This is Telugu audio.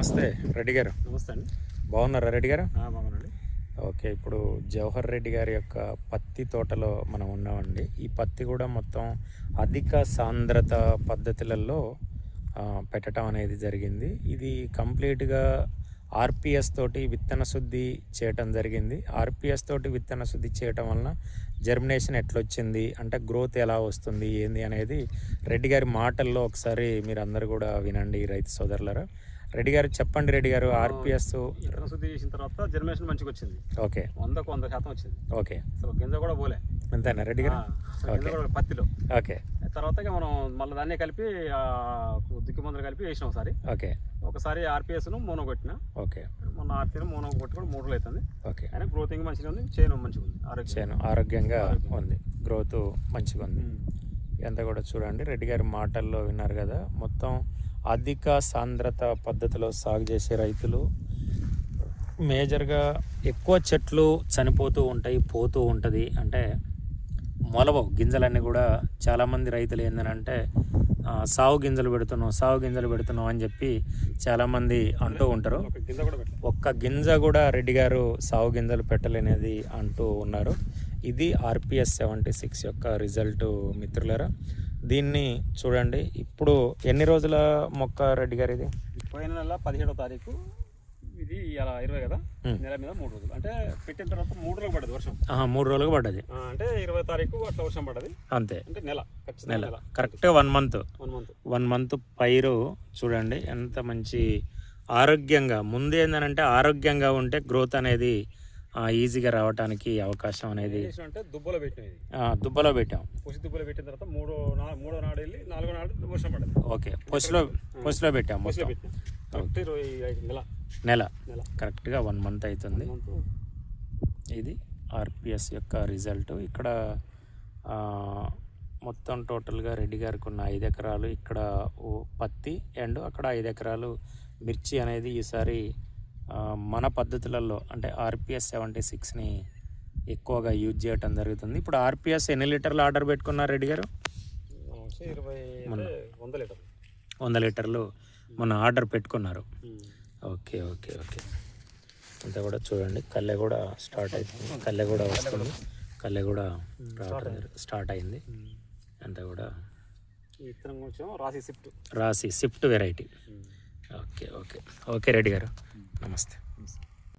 నమస్తే రెడ్డి గారు. నమస్తే అండి. బాగున్నారా రెడ్డి గారు? బాగున్నాండి. ఓకే, ఇప్పుడు జవహర్ రెడ్డి గారి యొక్క పత్తి తోటలో మనం ఉన్నామండి. ఈ పత్తి కూడా మొత్తం అధిక సాంద్రత పద్ధతులలో పెట్టడం అనేది జరిగింది. ఇది కంప్లీట్గా ఆర్పిఎస్ తోటి విత్తన శుద్ధి చేయటం జరిగింది. ఆర్పిఎస్ తోటి విత్తన శుద్ధి చేయటం వలన జర్మినేషన్ ఎట్లొచ్చింది, అంటే గ్రోత్ ఎలా వస్తుంది ఏంది అనేది రెడ్డి గారి మాటల్లో ఒకసారి మీరు అందరు కూడా వినండి రైతు సోదరులరా. రెడ్డి గారు చెప్పండి. రెడ్డి గారు, ఆర్పిఎస్ విత్తన శుద్ధి చేసిన తర్వాత జర్మినేషన్ మంచిగా వచ్చింది. ఓకే, 100% వచ్చింది. ఓకే, అసలు గింజ కూడా పోలే. అంతేనా రెడ్డి గారు? పత్తిలో. ఓకే, తర్వాత మనం మళ్ళీ దాన్ని కలిపి దిక్కు మందులు కలిపి వేసినాం ఒకసారి. ఓకే, ఒకసారి ఆర్పిఎస్ను మోనో కొట్టిన. ఓకే, మొన్న ఆర్పిఎస్ మోనో కొట్టి కూడా 3 రోజులు అవుతుంది. ఓకే, అయినా గ్రోతింగ్ మంచిగా ఉంది, చేను మంచిగా ఉంది, చేను ఆరోగ్యంగా ఉంది, గ్రోత్ మంచిగా ఉంది. ఇదంతా కూడా చూడండి, రెడ్డి గారి మాటల్లో విన్నారు కదా. మొత్తం అధిక సాంద్రత పద్ధతిలో సాగు చేసే రైతులు మేజర్గా ఎక్కువ చెట్లు చనిపోతూ ఉంటాయి, పోతూ ఉంటుంది, అంటే మొలవవు గింజలన్నీ కూడా. చాలామంది రైతులు ఏంటంటే సాగు గింజలు పెడుతున్నాం అని చెప్పి చాలామంది అంటూ ఉంటారు. ఒక్క గింజ కూడా రెడ్డి గారు సాగు గింజలు పెట్టలేనిది అంటూ ఉన్నారు. ఇది ఆర్పిఎస్ 76 యొక్క రిజల్ట్ మిత్రులరా. దీన్ని చూడండి. ఇప్పుడు ఎన్ని రోజుల మొక్క రెడ్డి గారు? ఇది పోయిన నెల 17వ తారీఖు. ఇది ఇలా 20 కదా, నెల మీద 3 రోజులు, అంటే పెట్టిన తర్వాత 3 రోజులు పడ్డది వర్షం. 3 రోజులకు పడ్డది, అంటే 20 తారీఖు అట్లా వర్షం పడ్డది. అంతే, అంటే నెల కరెక్ట్గా 1 మంత్ పైరు చూడండి ఎంత మంచి ఆరోగ్యంగా. ముందు ఏంటంటే ఆరోగ్యంగా ఉంటే గ్రోత్ అనేది ఈజీగా రావడానికి అవకాశం అనేది. అంటే దుబ్బలో పెట్టాం, దుబ్బలో పెట్టాం. దుబ్బలో పెట్టిన తర్వాత మూడో నాడు వెళ్ళి 4వ నాడు వర్షం పడ్డది. ఓకే, పొసిలో పెట్టాం. నెల కరెక్ట్గా 1 మంత్ అవుతుంది. ఇది ఆర్పిఎస్ యొక్క రిజల్ట్. ఇక్కడ మొత్తం టోటల్గా రెడ్డి గారికి ఉన్న 5 ఎకరాలు ఇక్కడ పత్తి అండ్ అక్కడ 5 ఎకరాలు మిర్చి అనేది ఈసారి మన పద్ధతులలో అంటే ఆర్పిఎస్ 76ని ఎక్కువగా యూజ్ చేయటం జరుగుతుంది. ఇప్పుడు ఆర్పిఎస్ ఎన్ని లీటర్లు ఆర్డర్ పెట్టుకున్నారు రెడ్డి గారు? 100 లీటర్లు మొన్న ఆర్డర్ పెట్టుకున్నారు. ఓకే ఓకే ఓకే, అంతా కూడా చూడండి. కల్లె కూడా స్టార్ట్ అవుతుంది, కల్లె కూడా వస్తుంది, కల్లె కూడా స్టార్ట్ అయింది. అంతా కూడా రాసి shift variety. Okay okay okay Reddy గారు, నమస్తే.